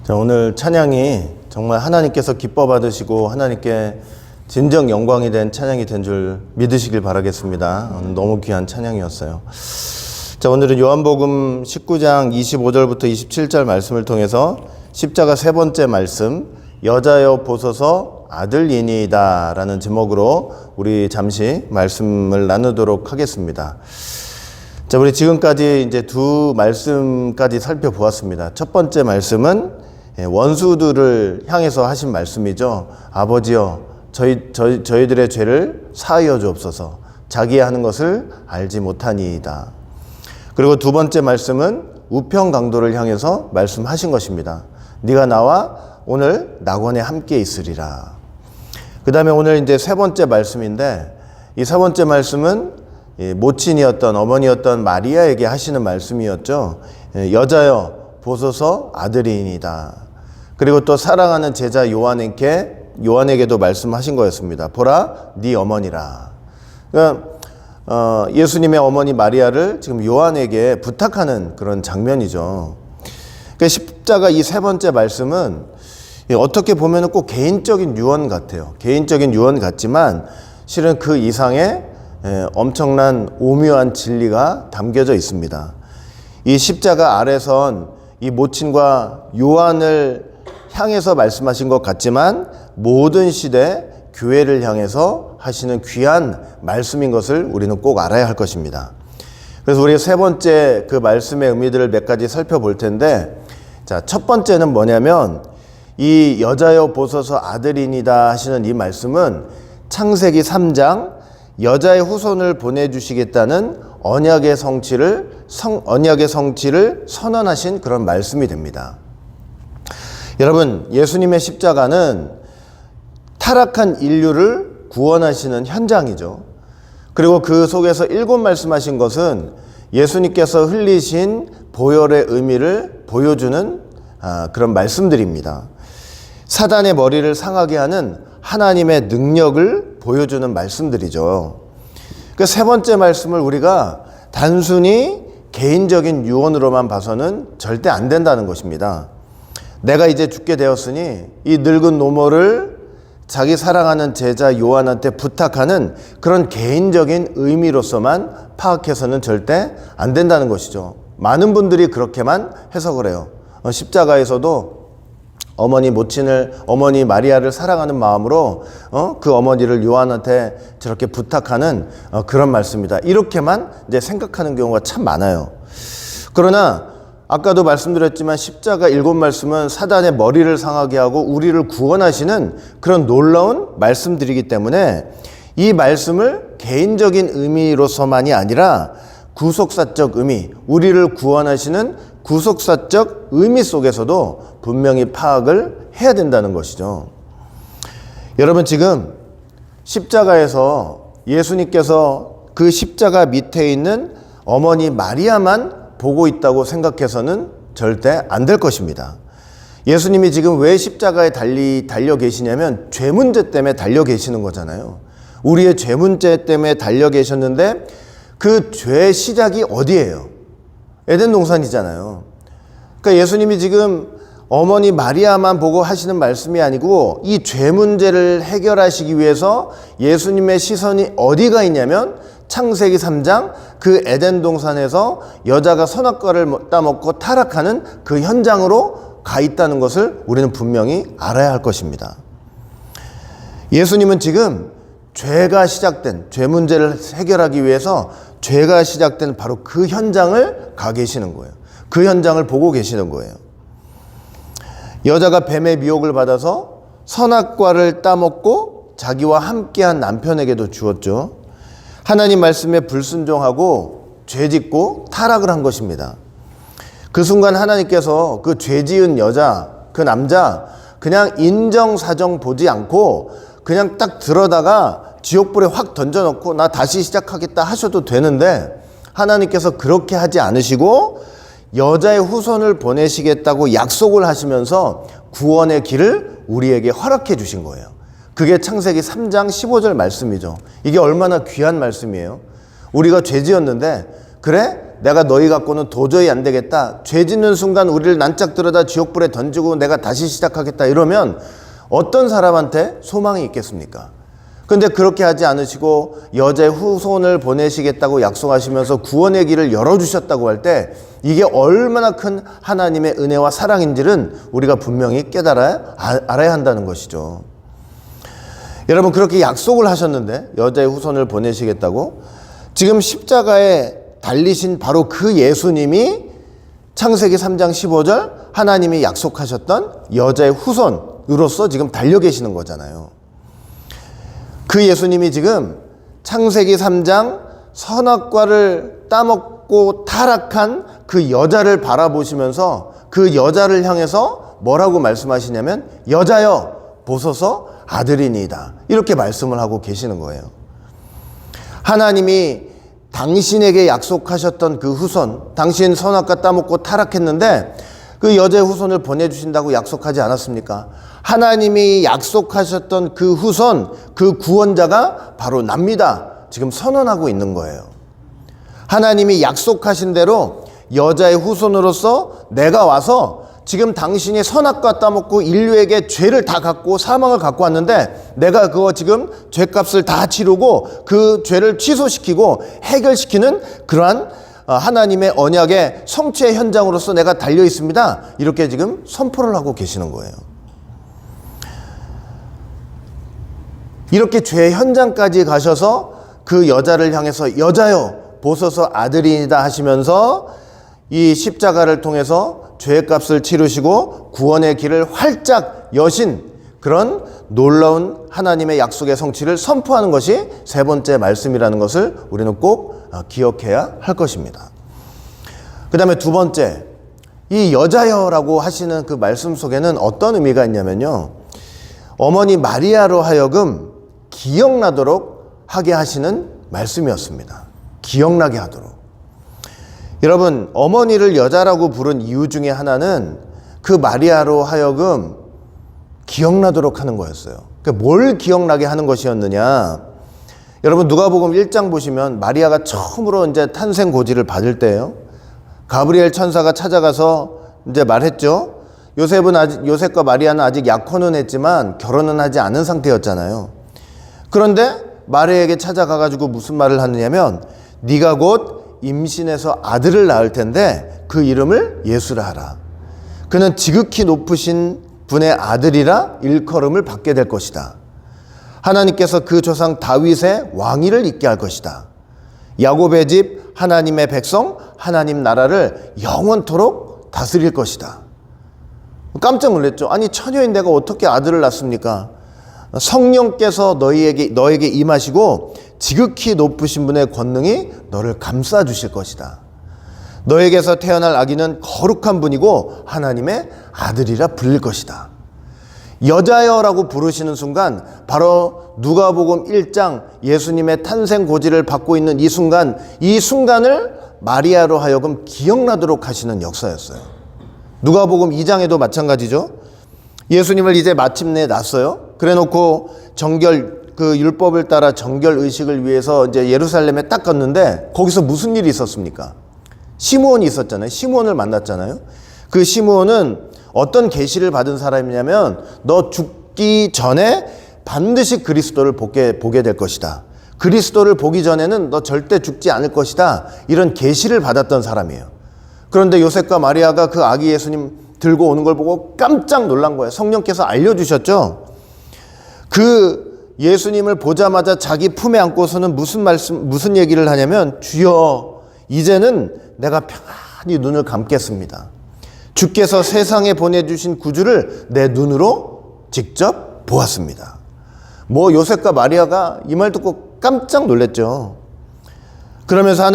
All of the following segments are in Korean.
자, 오늘 찬양이 정말 하나님께서 기뻐 받으시고 하나님께 진정 영광이 된 찬양이 된 줄 믿으시길 바라겠습니다. 오늘 너무 귀한 찬양이었어요. 자, 오늘은 요한복음 19장 25절부터 27절 말씀을 통해서 십자가 세 번째 말씀, 여자여 보소서 아들이니이다 라는 제목으로 우리 잠시 말씀을 나누도록 하겠습니다. 자, 우리 지금까지 이제 두 말씀까지 살펴보았습니다. 첫 번째 말씀은 원수들을 향해서 하신 말씀이죠. 아버지여, 저희들의 죄를 사하여 주옵소서. 자기의 하는 것을 알지 못하니이다. 그리고 두 번째 말씀은 우평 강도를 향해서 말씀하신 것입니다. 네가 나와 오늘 낙원에 함께 있으리라. 그 다음에 오늘 이제 세 번째 말씀인데, 이 세 번째 말씀은 모친이었던 어머니였던 마리아에게 하시는 말씀이었죠. 여자여 보소서 아들이니이다. 그리고 또 사랑하는 제자 요한에게도 말씀하신 거였습니다. 보라 네 어머니라. 그러니까 예수님의 어머니 마리아를 지금 요한에게 부탁하는 그런 장면이죠. 그러니까 십자가 이 세 번째 말씀은 어떻게 보면 꼭 개인적인 유언 같아요. 개인적인 유언 같지만 실은 그 이상의 엄청난 오묘한 진리가 담겨져 있습니다. 이 십자가 아래선 이 모친과 요한을 향해서 말씀하신 것 같지만 모든 시대 교회를 향해서 하시는 귀한 말씀인 것을 우리는 꼭 알아야 할 것입니다. 그래서 우리 세 번째 그 말씀의 의미들을 몇 가지 살펴볼 텐데, 자, 첫 번째는 뭐냐면 이 여자여 보소서 아들이니다 하시는 이 말씀은 창세기 3장 여자의 후손을 보내주시겠다는 언약의 성취를 선언하신 그런 말씀이 됩니다. 여러분, 예수님의 십자가는 타락한 인류를 구원하시는 현장이죠. 그리고 그 속에서 일곱 말씀하신 것은 예수님께서 흘리신 보혈의 의미를 보여주는 그런 말씀들입니다. 사단의 머리를 상하게 하는 하나님의 능력을 보여주는 말씀들이죠. 그 세 번째 말씀을 우리가 단순히 개인적인 유언으로만 봐서는 절대 안 된다는 것입니다. 내가 이제 죽게 되었으니 이 늙은 노모를 자기 사랑하는 제자 요한한테 부탁하는 그런 개인적인 의미로서만 파악해서는 절대 안 된다는 것이죠. 많은 분들이 그렇게만 해석을 해요. 십자가에서도 어머니 마리아를 사랑하는 마음으로 그 어머니를 요한한테 저렇게 부탁하는 그런 말씀이다. 이렇게만 이제 생각하는 경우가 참 많아요. 그러나 아까도 말씀드렸지만 십자가 일곱 말씀은 사단의 머리를 상하게 하고 우리를 구원하시는 그런 놀라운 말씀들이기 때문에 이 말씀을 개인적인 의미로서만이 아니라 구속사적 의미, 우리를 구원하시는 구속사적 의미 속에서도 분명히 파악을 해야 된다는 것이죠. 여러분, 지금 십자가에서 예수님께서 그 십자가 밑에 있는 어머니 마리아만 보고 있다고 생각해서는 절대 안 될 것입니다. 예수님이 지금 왜 십자가에 달려 계시냐면 죄 문제 때문에 달려 계시는 거잖아요. 우리의 죄 문제 때문에 달려 계셨는데 그 죄의 시작이 어디예요? 에덴 동산이잖아요. 그러니까 예수님이 지금 어머니 마리아만 보고 하시는 말씀이 아니고 이 죄 문제를 해결하시기 위해서 예수님의 시선이 어디가 있냐면 창세기 3장 그 에덴 동산에서 여자가 선악과를 따먹고 타락하는 그 현장으로 가 있다는 것을 우리는 분명히 알아야 할 것입니다. 예수님은 지금 죄가 시작된 죄 문제를 해결하기 위해서 죄가 시작된 바로 그 현장을 가 계시는 거예요. 그 현장을 보고 계시는 거예요. 여자가 뱀의 미혹을 받아서 선악과를 따먹고 자기와 함께한 남편에게도 주었죠. 하나님 말씀에 불순종하고 죄짓고 타락을 한 것입니다. 그 순간 하나님께서 그 죄지은 여자, 그 남자 그냥 인정사정 보지 않고 그냥 딱 들어다가 지옥불에 확 던져놓고 나 다시 시작하겠다 하셔도 되는데 하나님께서 그렇게 하지 않으시고 여자의 후손을 보내시겠다고 약속을 하시면서 구원의 길을 우리에게 허락해 주신 거예요. 그게 창세기 3장 15절 말씀이죠. 이게 얼마나 귀한 말씀이에요. 우리가 죄지었는데 그래? 내가 너희 갖고는 도저히 안 되겠다. 죄 짓는 순간 우리를 난짝들여다 지옥불에 던지고 내가 다시 시작하겠다. 이러면 어떤 사람한테 소망이 있겠습니까? 근데 그렇게 하지 않으시고 여자의 후손을 보내시겠다고 약속하시면서 구원의 길을 열어주셨다고 할 때 이게 얼마나 큰 하나님의 은혜와 사랑인지를 우리가 분명히 알아야 한다는 것이죠. 여러분, 그렇게 약속을 하셨는데 여자의 후손을 보내시겠다고, 지금 십자가에 달리신 바로 그 예수님이 창세기 3장 15절 하나님이 약속하셨던 여자의 후손으로서 지금 달려 계시는 거잖아요. 그 예수님이 지금 창세기 3장 선악과를 따먹고 타락한 그 여자를 바라보시면서 그 여자를 향해서 뭐라고 말씀하시냐면 여자여 보소서 아들이니이다, 이렇게 말씀을 하고 계시는 거예요. 하나님이 당신에게 약속하셨던 그 후손, 당신 선악과 따먹고 타락했는데 그 여자의 후손을 보내주신다고 약속하지 않았습니까? 하나님이 약속하셨던 그 후손, 그 구원자가 바로 납니다. 지금 선언하고 있는 거예요. 하나님이 약속하신 대로 여자의 후손으로서 내가 와서 지금 당신이 선악과 따먹고 인류에게 죄를 다 갖고 사망을 갖고 왔는데 내가 그거 지금 죄값을 다 치르고 그 죄를 취소시키고 해결시키는 그러한 하나님의 언약의 성취의 현장으로서 내가 달려 있습니다. 이렇게 지금 선포를 하고 계시는 거예요. 이렇게 죄의 현장까지 가셔서 그 여자를 향해서 여자여 보소서 아들이다 하시면서 이 십자가를 통해서 죄값을 치르시고 구원의 길을 활짝 여신 그런 놀라운 하나님의 약속의 성취를 선포하는 것이 세 번째 말씀이라는 것을 우리는 꼭 기억해야 할 것입니다. 그 다음에 두 번째, 이 여자여라고 하시는 그 말씀 속에는 어떤 의미가 있냐면요, 어머니 마리아로 하여금 기억나도록 하게 하시는 말씀이었습니다. 기억나게 하도록. 여러분, 어머니를 여자라고 부른 이유 중에 하나는 그 마리아로 하여금 기억나도록 하는 거였어요. 그러니까 뭘 기억나게 하는 것이었느냐? 여러분, 누가복음 1장 보시면 마리아가 처음으로 이제 탄생 고지를 받을 때예요. 가브리엘 천사가 찾아가서 이제 말했죠. 요셉과 마리아는 아직 약혼은 했지만 결혼은 하지 않은 상태였잖아요. 그런데 마리아에게 찾아가가지고 무슨 말을 하느냐면 네가 곧 임신해서 아들을 낳을 텐데 그 이름을 예수라 하라. 그는 지극히 높으신 분의 아들이라 일컬음을 받게 될 것이다. 하나님께서 그 조상 다윗의 왕위를 잇게 할 것이다. 야곱의 집 하나님의 백성 하나님 나라를 영원토록 다스릴 것이다. 깜짝 놀랐죠. 아니, 처녀인 내가 어떻게 아들을 낳습니까? 성령께서 너에게 임하시고 지극히 높으신 분의 권능이 너를 감싸 주실 것이다. 너에게서 태어날 아기는 거룩한 분이고 하나님의 아들이라 불릴 것이다. 여자여라고 부르시는 순간 바로 누가복음 1장 예수님의 탄생 고지를 받고 있는 이 순간을 마리아로 하여금 기억나도록 하시는 역사였어요. 누가복음 2장에도 마찬가지죠. 예수님을 이제 마침내 낳았어요. 그래놓고 그 율법을 따라 정결 의식을 위해서 이제 예루살렘에 딱 갔는데 거기서 무슨 일이 있었습니까? 시므온이 있었잖아요. 시므온을 만났잖아요. 그 시므온은 어떤 계시를 받은 사람이냐면 너 죽기 전에 반드시 그리스도를 보게 될 것이다. 그리스도를 보기 전에는 너 절대 죽지 않을 것이다. 이런 계시를 받았던 사람이에요. 그런데 요셉과 마리아가 그 아기 예수님 들고 오는 걸 보고 깜짝 놀란 거예요. 성령께서 알려주셨죠. 그 예수님을 보자마자 자기 품에 안고서는 무슨 얘기를 하냐면 주여 이제는 내가 평안히 눈을 감겠습니다. 주께서 세상에 보내주신 구주를 내 눈으로 직접 보았습니다. 요셉과 마리아가 이 말 듣고 깜짝 놀랐죠. 그러면서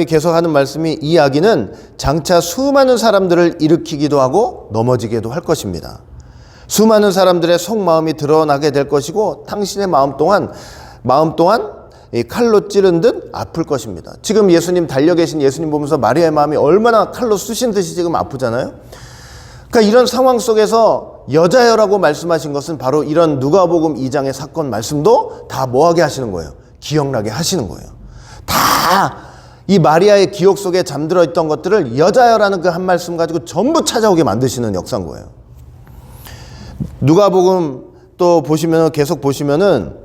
계속 하는 말씀이 이 아기는 장차 수많은 사람들을 일으키기도 하고 넘어지기도 할 것입니다. 수많은 사람들의 속마음이 드러나게 될 것이고 당신의 마음 또한 칼로 찌른 듯 아플 것입니다. 지금 예수님 달려 계신 예수님 보면서 마리아의 마음이 얼마나 칼로 쑤신 듯이 지금 아프잖아요. 그러니까 이런 상황 속에서 여자여라고 말씀하신 것은 바로 이런 누가복음 2장의 사건 말씀도 다 뭐하게 하시는 거예요? 기억나게 하시는 거예요. 다 이 마리아의 기억 속에 잠들어 있던 것들을 여자여라는 그 한 말씀 가지고 전부 찾아오게 만드시는 역사인 거예요. 누가복음 또 보시면 계속 보시면은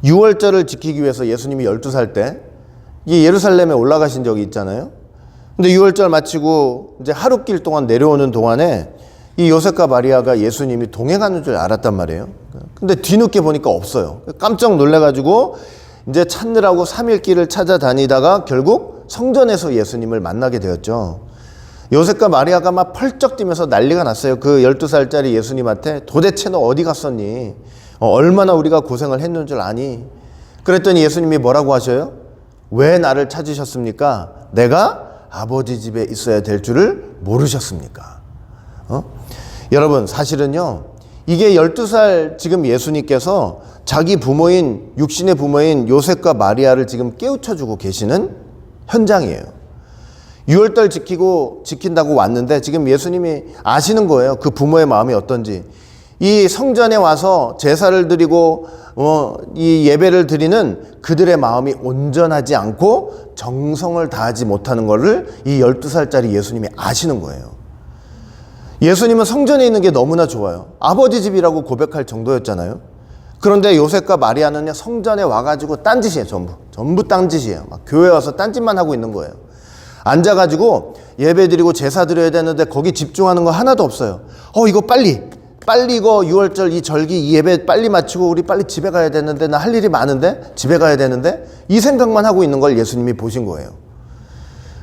6월절을 지키기 위해서 예수님이 12살 때 이 예루살렘에 올라가신 적이 있잖아요. 근데 6월절 마치고 이제 하룻길 동안 내려오는 동안에 이 요셉과 마리아가 예수님이 동행하는 줄 알았단 말이에요. 근데 뒤늦게 보니까 없어요. 깜짝 놀래가지고 이제 찾느라고 3일 길을 찾아다니다가 결국 성전에서 예수님을 만나게 되었죠. 요셉과 마리아가 막 펄쩍 뛰면서 난리가 났어요. 그 12살짜리 예수님한테 도대체 너 어디 갔었니? 얼마나 우리가 고생을 했는 줄 아니? 그랬더니 예수님이 뭐라고 하셔요? 왜 나를 찾으셨습니까? 내가 아버지 집에 있어야 될 줄을 모르셨습니까? 여러분 사실은요, 이게 12살 지금 예수님께서 자기 부모인, 육신의 부모인 요셉과 마리아를 지금 깨우쳐주고 계시는 현장이에요. 6월달 지킨다고 왔는데 지금 예수님이 아시는 거예요. 그 부모의 마음이 어떤지. 이 성전에 와서 제사를 드리고 이 예배를 드리는 그들의 마음이 온전하지 않고 정성을 다하지 못하는 것을 이 12살짜리 예수님이 아시는 거예요. 예수님은 성전에 있는 게 너무나 좋아요. 아버지 집이라고 고백할 정도였잖아요. 그런데 요셉과 마리아는요, 성전에 와가지고 딴짓이에요. 전부 딴짓이에요. 막 교회 와서 딴짓만 하고 있는 거예요. 앉아가지고 예배 드리고 제사 드려야 되는데 거기 집중하는 거 하나도 없어요. 이거 빨리 이거 6월절 이 절기 이 예배 빨리 마치고 우리 빨리 집에 가야 되는데, 나 할 일이 많은데 집에 가야 되는데, 이 생각만 하고 있는 걸 예수님이 보신 거예요.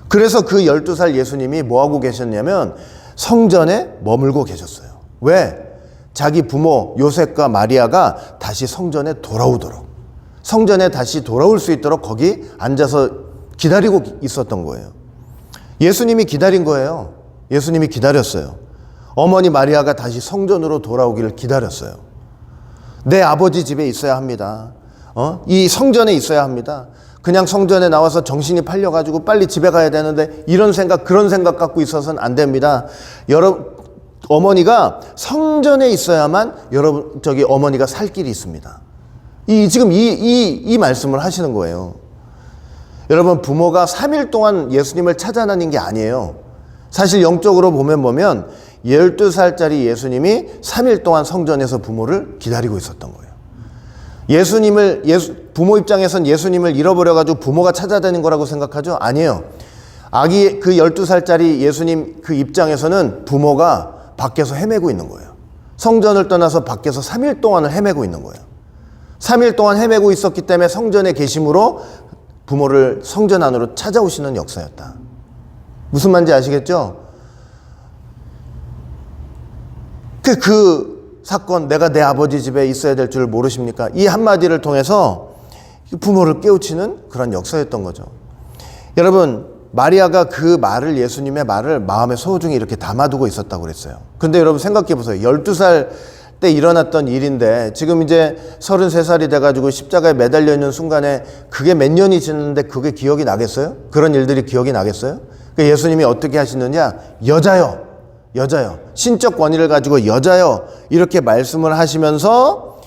그래서 그 12살 예수님이 뭐 하고 계셨냐면 성전에 머물고 계셨어요. 왜? 자기 부모 요셉과 마리아가 다시 성전에 돌아오도록, 성전에 다시 돌아올 수 있도록 거기 앉아서 기다리고 있었던 거예요. 예수님이 기다린 거예요. 예수님이 기다렸어요. 어머니 마리아가 다시 성전으로 돌아오기를 기다렸어요. 내 아버지 집에 있어야 합니다. 이 성전에 있어야 합니다. 그냥 성전에 나와서 정신이 팔려가지고 빨리 집에 가야 되는데 이런 생각 그런 생각 갖고 있어서는 안 됩니다. 어머니가 성전에 있어야만 어머니가 살 길이 있습니다. 지금 이 말씀을 하시는 거예요. 여러분, 부모가 3일 동안 예수님을 찾아다닌 게 아니에요. 사실 영적으로 보면 12살짜리 예수님이 3일 동안 성전에서 부모를 기다리고 있었던 거예요. 부모 입장에선 예수님을 잃어버려가지고 부모가 찾아다닌 거라고 생각하죠? 아니에요. 아기 그 12살짜리 예수님 그 입장에서는 부모가 밖에서 헤매고 있는 거예요. 성전을 떠나서 밖에서 3일 동안을 헤매고 있는 거예요. 3일 동안 헤매고 있었기 때문에 성전에 계심으로 부모를 성전 안으로 찾아오시는 역사였다. 무슨 말인지 아시겠죠? 그 사건, 내가 내 아버지 집에 있어야 될 줄 모르십니까? 이 한마디를 통해서 부모를 깨우치는 그런 역사였던 거죠. 여러분, 마리아가 그 말을, 예수님의 말을 마음에 소중히 이렇게 담아두고 있었다고 그랬어요. 근데 여러분 생각해 보세요. 12살 때 일어났던 일인데 지금 이제 33살이 돼가지고 십자가에 매달려 있는 순간에 그게 몇 년이 지났는데 그게 기억이 나겠어요? 그런 일들이 기억이 나겠어요? 예수님이 어떻게 하시느냐? 여자요. 신적 권위를 가지고 여자요. 이렇게 말씀을 하시면서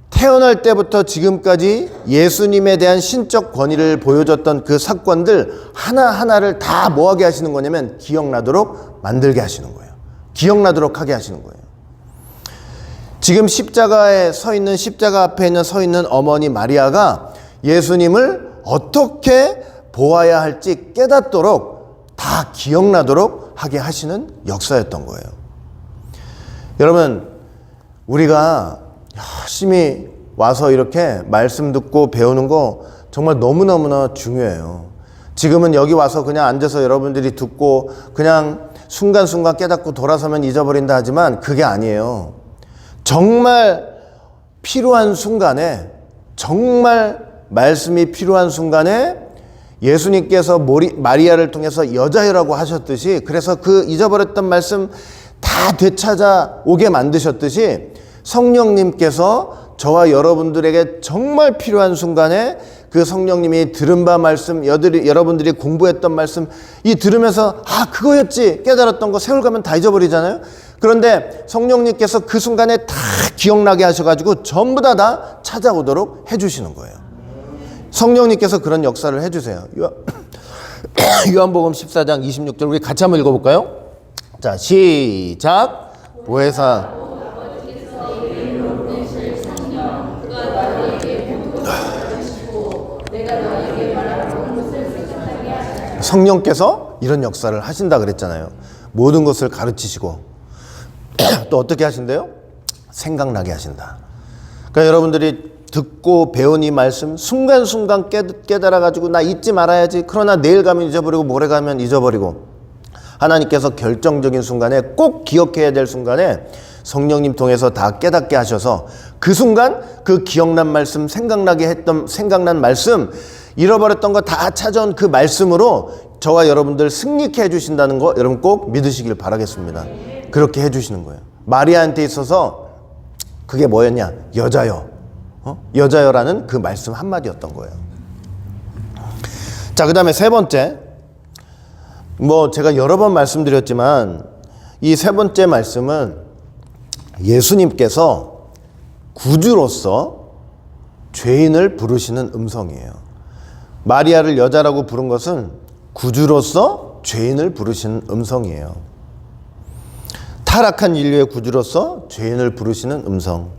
태어날 때부터 지금까지 예수님에 대한 신적 권위를 보여줬던 그 사건들 하나하나를 다 뭐하게 하시는 거냐면 기억나도록 만들게 하시는 거예요. 기억나도록 하게 하시는 거예요. 지금 십자가 앞에 서 있는 어머니 마리아가 예수님을 어떻게 보아야 할지 깨닫도록 다 기억나도록 하게 하시는 역사였던 거예요. 여러분, 우리가 열심히 와서 이렇게 말씀 듣고 배우는 거 정말 너무너무나 중요해요. 지금은 여기 와서 그냥 앉아서 여러분들이 듣고 그냥 순간순간 깨닫고 돌아서면 잊어버린다 하지만 그게 아니에요. 정말 필요한 순간에, 정말 말씀이 필요한 순간에 예수님께서 마리아를 통해서 여자여라고 하셨듯이, 그래서 그 잊어버렸던 말씀 다 되찾아 오게 만드셨듯이 성령님께서 저와 여러분들에게 정말 필요한 순간에 그 성령님이 들은 바 말씀, 여러분들이 공부했던 말씀 들으면서 그거였지 깨달았던 거 세월 가면 다 잊어버리잖아요. 그런데 성령님께서 그 순간에 다 기억나게 하셔가지고 전부 다 찾아오도록 해주시는 거예요. 성령님께서 그런 역사를 해주세요. 요한복음 14장 26절 우리 같이 한번 읽어볼까요? 자, 시작. 보혜사 성령께서 이런 역사를 하신다 그랬잖아요. 모든 것을 가르치시고 또 어떻게 하신대요? 생각나게 하신다. 그러니까 여러분들이 듣고 배운 이 말씀 순간순간 깨달아가지고 나 잊지 말아야지. 그러나 내일 가면 잊어버리고 모레 가면 잊어버리고 하나님께서 결정적인 순간에 꼭 기억해야 될 순간에 성령님 통해서 다 깨닫게 하셔서 그 순간 그 기억난 말씀 생각난 말씀 잃어버렸던 거 다 찾아온 그 말씀으로 저와 여러분들 승리케 해주신다는 거 여러분 꼭 믿으시길 바라겠습니다. 그렇게 해주시는 거예요. 마리아한테 있어서 그게 뭐였냐? 여자여. 여자여라는 그 말씀 한마디였던 거예요. 자, 그 다음에 세 번째. 제가 여러 번 말씀드렸지만 이 세 번째 말씀은 예수님께서 구주로서 죄인을 부르시는 음성이에요. 마리아를 여자라고 부른 것은 구주로서 죄인을 부르시는 음성이에요. 타락한 인류의 구주로서 죄인을 부르시는 음성.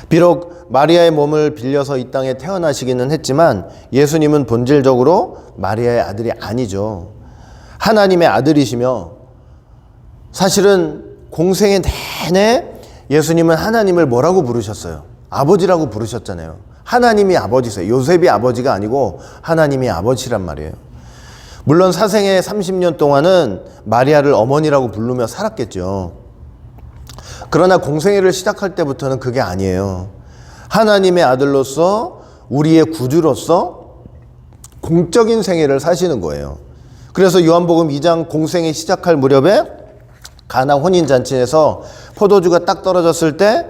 비록 마리아의 몸을 빌려서 이 땅에 태어나시기는 했지만 예수님은 본질적으로 마리아의 아들이 아니죠. 하나님의 아들이시며 사실은 공생의 내내 예수님은 하나님을 뭐라고 부르셨어요? 아버지라고 부르셨잖아요. 하나님이 아버지세요. 요셉이 아버지가 아니고 하나님이 아버지란 말이에요. 물론 사생애 30년 동안은 마리아를 어머니라고 부르며 살았겠죠. 그러나 공생애를 시작할 때부터는 그게 아니에요. 하나님의 아들로서 우리의 구주로서 공적인 생애를 사시는 거예요. 그래서 요한복음 2장 공생애 시작할 무렵에 가나 혼인잔치에서 포도주가 딱 떨어졌을 때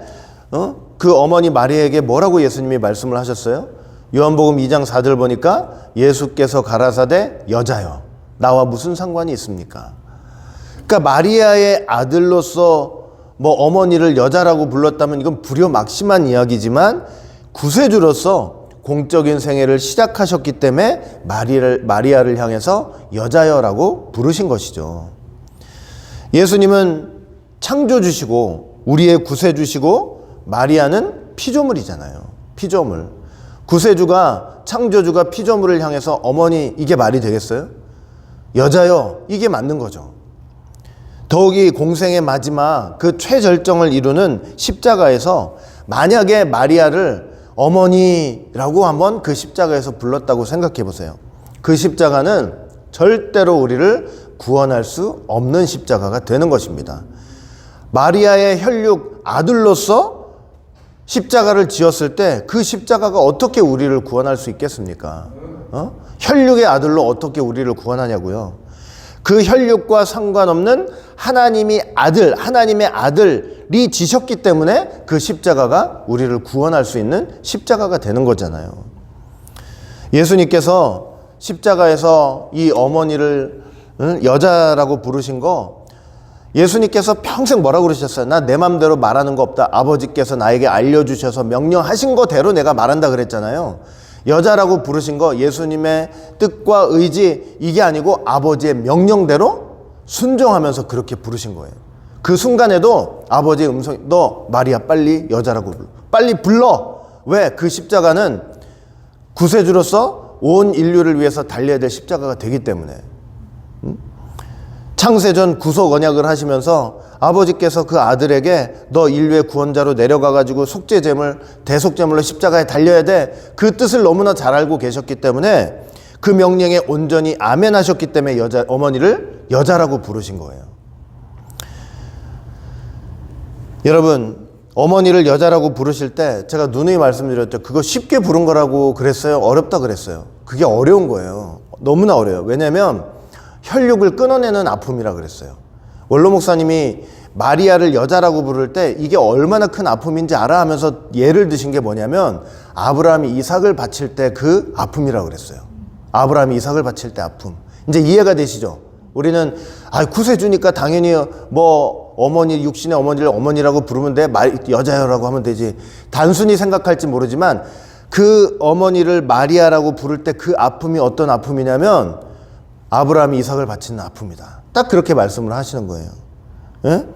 그 어머니 마리아에게 뭐라고 예수님이 말씀을 하셨어요? 요한복음 2장 4절 보니까 예수께서 가라사대 여자여 나와 무슨 상관이 있습니까? 그러니까 마리아의 아들로서 어머니를 여자라고 불렀다면 이건 불효막심한 이야기지만 구세주로서 공적인 생애를 시작하셨기 때문에 마리아를 향해서 여자여라고 부르신 것이죠. 예수님은 창조주시고 우리의 구세주시고 마리아는 피조물이잖아요. 피조물. 구세주가 창조주가 피조물을 향해서 어머니 이게 말이 되겠어요? 여자여 이게 맞는 거죠. 더욱이 공생의 마지막 그 최절정을 이루는 십자가에서 만약에 마리아를 어머니라고 한번 그 십자가에서 불렀다고 생각해 보세요. 그 십자가는 절대로 우리를 구원할 수 없는 십자가가 되는 것입니다. 마리아의 혈육 아들로서 십자가를 지었을 때 그 십자가가 어떻게 우리를 구원할 수 있겠습니까? 혈육의 아들로 어떻게 우리를 구원하냐고요. 그 혈육과 상관없는 하나님의 아들이 지셨기 때문에 그 십자가가 우리를 구원할 수 있는 십자가가 되는 거잖아요. 예수님께서 십자가에서 이 어머니를 여자라고 부르신 거 예수님께서 평생 뭐라고 그러셨어요? 나 내 맘대로 말하는 거 없다. 아버지께서 나에게 알려주셔서 명령하신 거대로 내가 말한다 그랬잖아요. 여자라고 부르신 거 예수님의 뜻과 의지 이게 아니고 아버지의 명령대로 순종하면서 그렇게 부르신 거예요. 그 순간에도 아버지의 음성이 너 마리아 빨리 여자라고 불러. 빨리 불러. 왜? 그 십자가는 구세주로서 온 인류를 위해서 달려야 될 십자가가 되기 때문에. 창세전 구속 언약을 하시면서 아버지께서 그 아들에게 너 인류의 구원자로 내려가가지고 속죄제물 대속제물로 십자가에 달려야 돼. 그 뜻을 너무나 잘 알고 계셨기 때문에 그 명령에 온전히 아멘하셨기 때문에 어머니를 여자라고 부르신 거예요. 여러분 어머니를 여자라고 부르실 때 제가 누누이 말씀드렸죠. 그거 쉽게 부른 거라고 그랬어요? 어렵다 그랬어요? 그게 어려운 거예요. 너무나 어려워요. 왜냐하면 혈육을 끊어내는 아픔이라 그랬어요. 원로 목사님이 마리아를 여자라고 부를 때 이게 얼마나 큰 아픔인지 알아 하면서 예를 드신 게 뭐냐면 아브라함이 이삭을 바칠 때 그 아픔이라고 그랬어요. 아브라함이 이삭을 바칠 때 아픔. 이제 이해가 되시죠? 우리는 구세주니까 당연히 어머니 육신의 어머니를 어머니라고 부르면 돼. 여자여라고 하면 되지. 단순히 생각할지 모르지만 그 어머니를 마리아라고 부를 때 그 아픔이 어떤 아픔이냐면 아브라함이 이삭을 바치는 아픔이다. 딱 그렇게 말씀을 하시는 거예요. 예?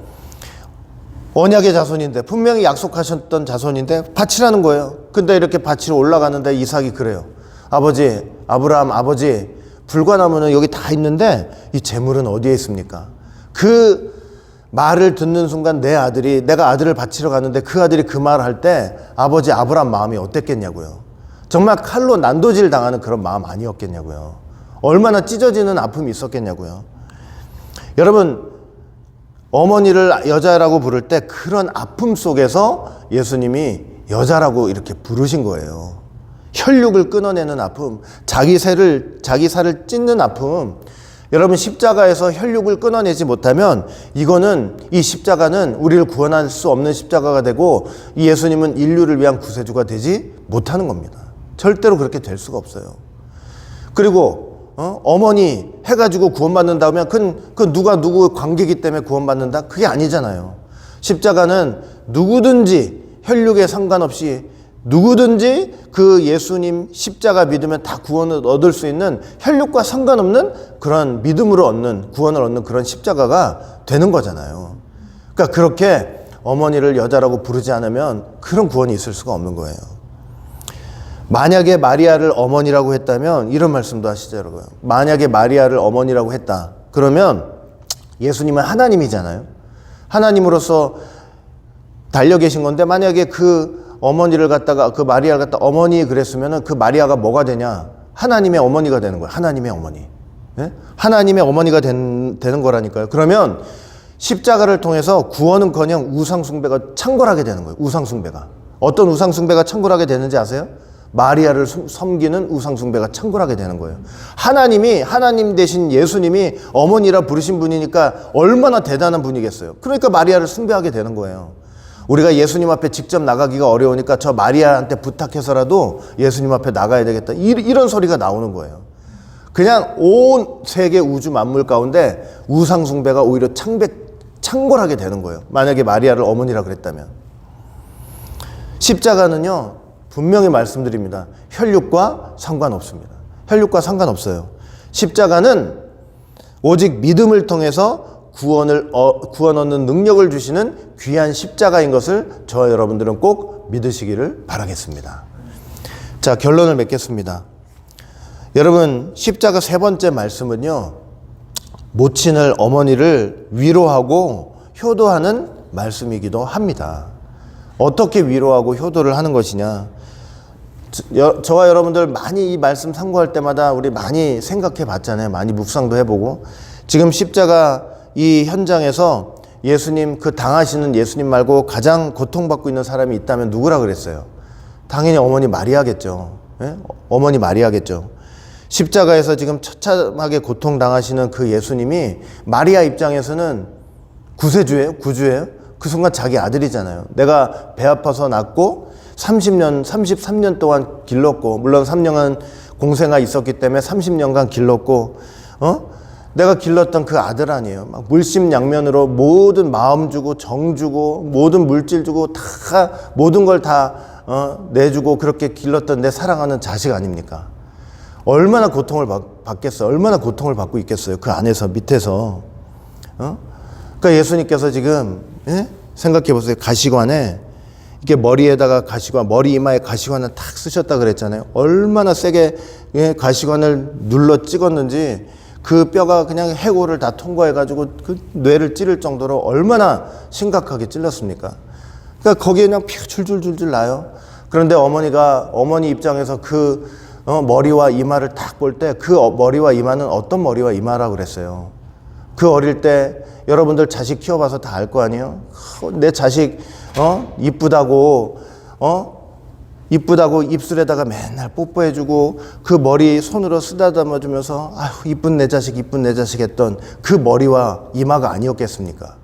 언약의 자손인데, 분명히 약속하셨던 자손인데 바치라는 거예요. 근데 이렇게 바치러 올라가는데 이삭이 그래요. 아버지, 아브라함 아버지, 불과나무는 여기 다 있는데 이 재물은 어디에 있습니까? 그 말을 듣는 순간 내가 아들을 바치러 가는데 그 아들이 그 말을 할 때 아버지 아브라함 마음이 어땠겠냐고요. 정말 칼로 난도질 당하는 그런 마음 아니었겠냐고요. 얼마나 찢어지는 아픔이 있었겠냐고요. 여러분, 어머니를 여자라고 부를 때 그런 아픔 속에서 예수님이 여자라고 이렇게 부르신 거예요. 혈육을 끊어내는 아픔, 자기 살을 찢는 아픔. 여러분, 십자가에서 혈육을 끊어내지 못하면 이거는, 이 십자가는 우리를 구원할 수 없는 십자가가 되고 이 예수님은 인류를 위한 구세주가 되지 못하는 겁니다. 절대로 그렇게 될 수가 없어요. 그리고 어머니 해가지고 구원받는다 하면 그 누가 누구 관계이기 때문에 구원받는다? 그게 아니잖아요. 십자가는 누구든지 혈육에 상관없이 누구든지 그 예수님 십자가 믿으면 다 구원을 얻을 수 있는, 혈육과 상관없는 그런 믿음으로 얻는, 구원을 얻는 그런 십자가가 되는 거잖아요. 그러니까 그렇게 어머니를 여자라고 부르지 않으면 그런 구원이 있을 수가 없는 거예요. 만약에 마리아를 어머니라고 했다면 이런 말씀도 하시죠, 여러분. 만약에 마리아를 어머니라고 했다. 그러면 예수님은 하나님이잖아요. 하나님으로서 달려 계신 건데, 만약에 그 어머니를 갖다가, 그 마리아를 갖다 어머니 그랬으면은 그 마리아가 뭐가 되냐? 하나님의 어머니가 되는 거예요. 하나님의 어머니. 네? 하나님의 어머니가 되는 거라니까요. 그러면 십자가를 통해서 구원은커녕 우상숭배가 창궐하게 되는 거예요. 우상숭배가. 어떤 우상숭배가 창궐하게 되는지 아세요? 마리아를 섬기는 우상숭배가 창궐하게 되는 거예요. 하나님 대신 예수님이 어머니라 부르신 분이니까 얼마나 대단한 분이겠어요. 그러니까 마리아를 숭배하게 되는 거예요. 우리가 예수님 앞에 직접 나가기가 어려우니까 저 마리아한테 부탁해서라도 예수님 앞에 나가야 되겠다. 이런 소리가 나오는 거예요. 그냥 온 세계 우주 만물 가운데 우상숭배가 오히려 창궐하게 되는 거예요. 만약에 마리아를 어머니라 그랬다면. 십자가는요, 분명히 말씀드립니다. 혈육과 상관없습니다. 혈육과 상관없어요. 십자가는 오직 믿음을 통해서 구원 얻는 능력을 주시는 귀한 십자가인 것을 저와 여러분들은 꼭 믿으시기를 바라겠습니다. 자, 결론을 맺겠습니다. 여러분, 십자가 세 번째 말씀은요, 모친을, 어머니를 위로하고 효도하는 말씀이기도 합니다. 어떻게 위로하고 효도를 하는 것이냐? 저와 여러분들 많이 이 말씀 상고할 때마다 우리 많이 생각해 봤잖아요. 많이 묵상도 해보고. 지금 십자가 이 현장에서 예수님, 그 당하시는 예수님 말고 가장 고통받고 있는 사람이 있다면 누구라 그랬어요? 당연히 어머니 마리아겠죠. 예? 어머니 마리아겠죠. 십자가에서 지금 처참하게 고통당하시는 그 예수님이 마리아 입장에서는 구세주예요? 구주예요? 그 순간 자기 아들이잖아요. 내가 배 아파서 낳고 33년 동안 길렀고, 물론 3년은 공생아 있었기 때문에 30년간 길렀고, 내가 길렀던 그 아들 아니에요. 막 물심양면으로 모든 마음 주고 정 주고 모든 물질 주고 다 모든 걸 다 내주고 그렇게 길렀던 내 사랑하는 자식 아닙니까? 얼마나 고통을 받겠어요. 얼마나 고통을 받고 있겠어요. 그 안에서, 밑에서. 그러니까 예수님께서 지금, 예? 생각해 보세요. 가시관에 이렇게 머리에다가 가시관, 머리 이마에 가시관을 탁 쓰셨다 그랬잖아요. 얼마나 세게, 예? 가시관을 눌러 찍었는지 그 뼈가 그냥 해골을 다 통과해가지고 그 뇌를 찌를 정도로 얼마나 심각하게 찔렀습니까? 그러니까 거기에 그냥 피가 줄줄줄줄 나요. 그런데 어머니 입장에서 그 머리와 이마를 딱 볼 때 그 머리와 이마는 어떤 머리와 이마라고 그랬어요. 그 어릴 때 여러분들 자식 키워봐서 다 알 거 아니에요? 내 자식 이쁘다고 입술에다가 맨날 뽀뽀해주고 그 머리 손으로 쓰다듬어주면서 아휴 이쁜 내 자식 했던 그 머리와 이마가 아니었겠습니까?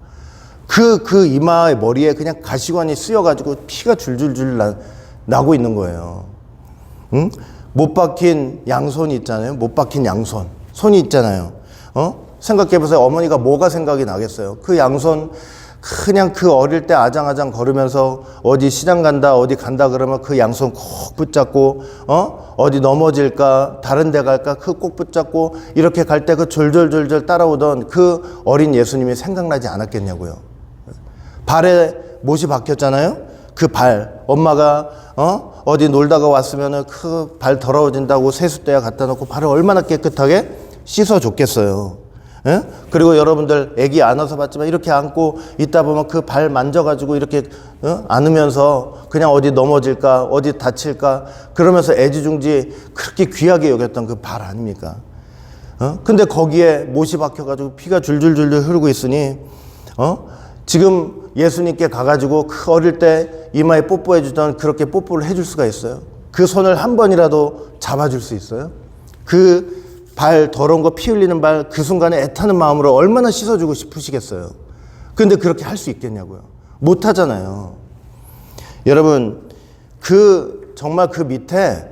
그 이마의 머리에 그냥 가시관이 쓰여가지고 피가 줄줄줄 나고 있는 거예요. 응? 못 박힌 양손이 있잖아요. 못 박힌 양손. 손이 있잖아요. 생각해보세요. 어머니가 뭐가 생각이 나겠어요? 그 양손 그냥 그 어릴 때 아장아장 걸으면서 어디 시장 간다 어디 간다 그러면 그 양손 꼭 붙잡고 어디 넘어질까 다른 데 갈까 그 꼭 붙잡고 이렇게 갈 때 그 졸졸졸졸 따라오던 그 어린 예수님이 생각나지 않았겠냐고요. 발에 못이 박혔잖아요. 그 발 엄마가 어디 놀다가 왔으면은 그 발 더러워진다고 세숫대야 갖다 놓고 발을 얼마나 깨끗하게 씻어줬겠어요. 예? 그리고 여러분들 애기 안아서 봤지만 이렇게 안고 있다 보면 그 발 만져가지고 이렇게 안으면서 그냥 어디 넘어질까 어디 다칠까 그러면서 애지중지 그렇게 귀하게 여겼던 그 발 아닙니까? 근데 거기에 못이 박혀가지고 피가 줄줄줄줄 흐르고 있으니 지금 예수님께 가가지고 그 어릴 때 이마에 뽀뽀해 주던 그렇게 뽀뽀를 해줄 수가 있어요? 그 손을 한 번이라도 잡아줄 수 있어요? 그 발 더러운 거 피 흘리는 발 그 순간에 애타는 마음으로 얼마나 씻어주고 싶으시겠어요. 근데 그렇게 할 수 있겠냐고요. 못하잖아요. 여러분 정말 그 밑에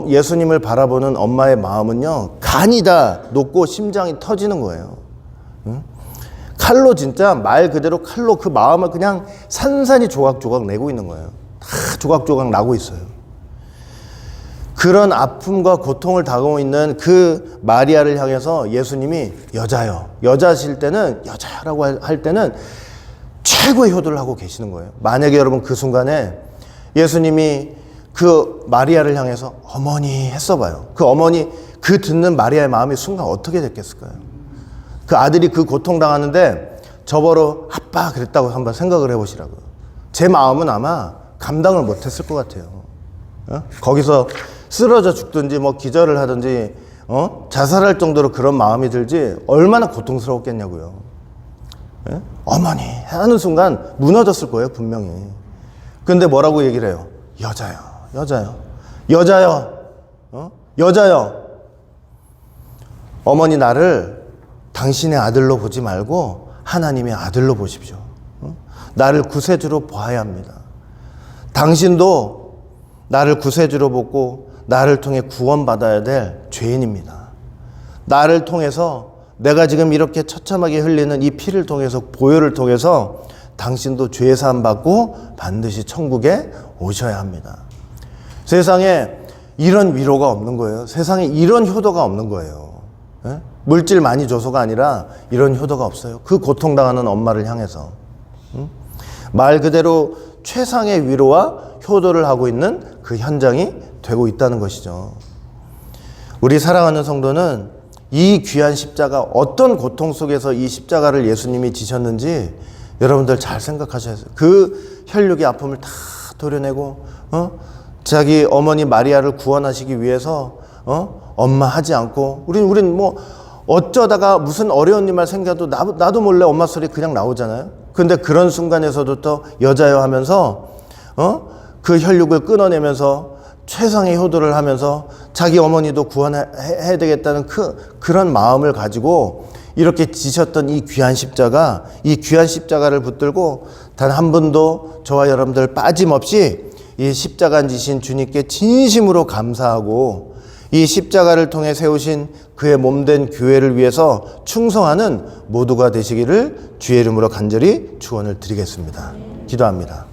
예수님을 바라보는 엄마의 마음은요 간이 다 녹고 심장이 터지는 거예요. 칼로 진짜 말 그대로 칼로 그 마음을 그냥 산산이 조각조각 내고 있는 거예요. 다 조각조각 나고 있어요. 그런 아픔과 고통을 당하고 있는 그 마리아를 향해서 예수님이 여자요. 여자실 때는 여자라고 할 때는 최고의 효도를 하고 계시는 거예요. 만약에 여러분 그 순간에 예수님이 그 마리아를 향해서 어머니 했어 봐요. 그 어머니 그 듣는 마리아의 마음이 순간 어떻게 됐겠을까요? 그 아들이 그 고통당하는데 저보러 아빠 그랬다고 한번 생각을 해보시라고요. 제 마음은 아마 감당을 못했을 것 같아요. 거기서 쓰러져 죽든지 뭐 기절을 하든지 자살할 정도로 그런 마음이 들지 얼마나 고통스러웠겠냐고요. 예? 어머니 하는 순간 무너졌을 거예요 분명히. 근데 뭐라고 얘기를 해요? 여자요 여자요 여자요 여자요. 어머니 나를 당신의 아들로 보지 말고 하나님의 아들로 보십시오. 나를 구세주로 봐야 합니다. 당신도 나를 구세주로 보고 나를 통해 구원받아야 될 죄인입니다. 나를 통해서 내가 지금 이렇게 처참하게 흘리는 이 피를 통해서 보혈을 통해서 당신도 죄사함 받고 반드시 천국에 오셔야 합니다. 세상에 이런 위로가 없는 거예요. 세상에 이런 효도가 없는 거예요. 예? 물질 많이 줘서가 아니라 이런 효도가 없어요. 그 고통당하는 엄마를 향해서. 말 그대로 최상의 위로와 효도를 하고 있는 그 현장이 되고 있다는 것이죠. 우리 사랑하는 성도는 이 귀한 십자가 어떤 고통 속에서 이 십자가를 예수님이 지셨는지 여러분들 잘 생각하셔야 돼요. 그 혈육의 아픔을 다 도려내고 자기 어머니 마리아를 구원하시기 위해서 엄마 하지 않고 우린 뭐 어쩌다가 무슨 어려운 일만 생겨도 나도 몰래 엄마 소리 그냥 나오잖아요. 근데 그런 순간에서도 또 여자여 하면서 그 혈육을 끊어내면서 최상의 효도를 하면서 자기 어머니도 구원해야 되겠다는 그런 마음을 가지고 이렇게 지셨던 이 귀한 십자가를 붙들고 단 한 분도 저와 여러분들 빠짐없이 이 십자가 지신 주님께 진심으로 감사하고 이 십자가를 통해 세우신 그의 몸된 교회를 위해서 충성하는 모두가 되시기를 주의 이름으로 간절히 축원을 드리겠습니다. 기도합니다.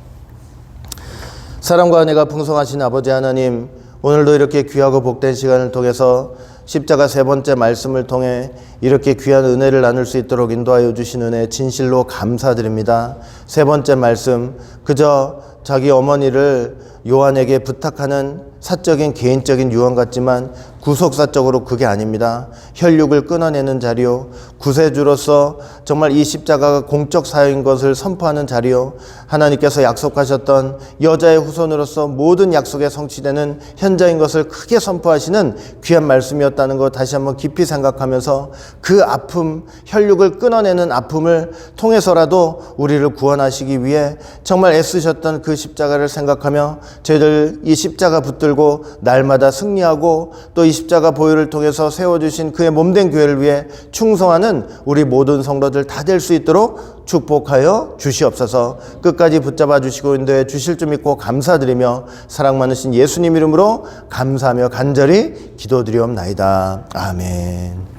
사랑과 은혜가 풍성하신 아버지 하나님, 오늘도 이렇게 귀하고 복된 시간을 통해서 십자가 세 번째 말씀을 통해 이렇게 귀한 은혜를 나눌 수 있도록 인도하여 주신 은혜 진실로 감사드립니다. 세 번째 말씀, 그저 자기 어머니를 요한에게 부탁하는 사적인 개인적인 유언 같지만 구속사적으로 그게 아닙니다. 혈육을 끊어내는 자리요, 구세주로서 정말 이 십자가가 공적 사역인 것을 선포하는 자리요, 하나님께서 약속하셨던 여자의 후손으로서 모든 약속에 성취되는 현장인 것을 크게 선포하시는 귀한 말씀이었다는 것 다시 한번 깊이 생각하면서 그 아픔, 혈육을 끊어내는 아픔을 통해서라도 우리를 구원하시기 위해 정말 애쓰셨던 그 십자가를 생각하며 저희들 이 십자가 붙들고 날마다 승리하고 또 이 십자가 보혈을 통해서 세워주신 그의 몸된 교회를 위해 충성하는 우리 모든 성도들 다 될 수 있도록 축복하여 주시옵소서. 끝까지 붙잡아 주시고 인도해 주실 줄 믿고 감사드리며 사랑 많으신 예수님 이름으로 감사하며 간절히 기도드리옵나이다. 아멘.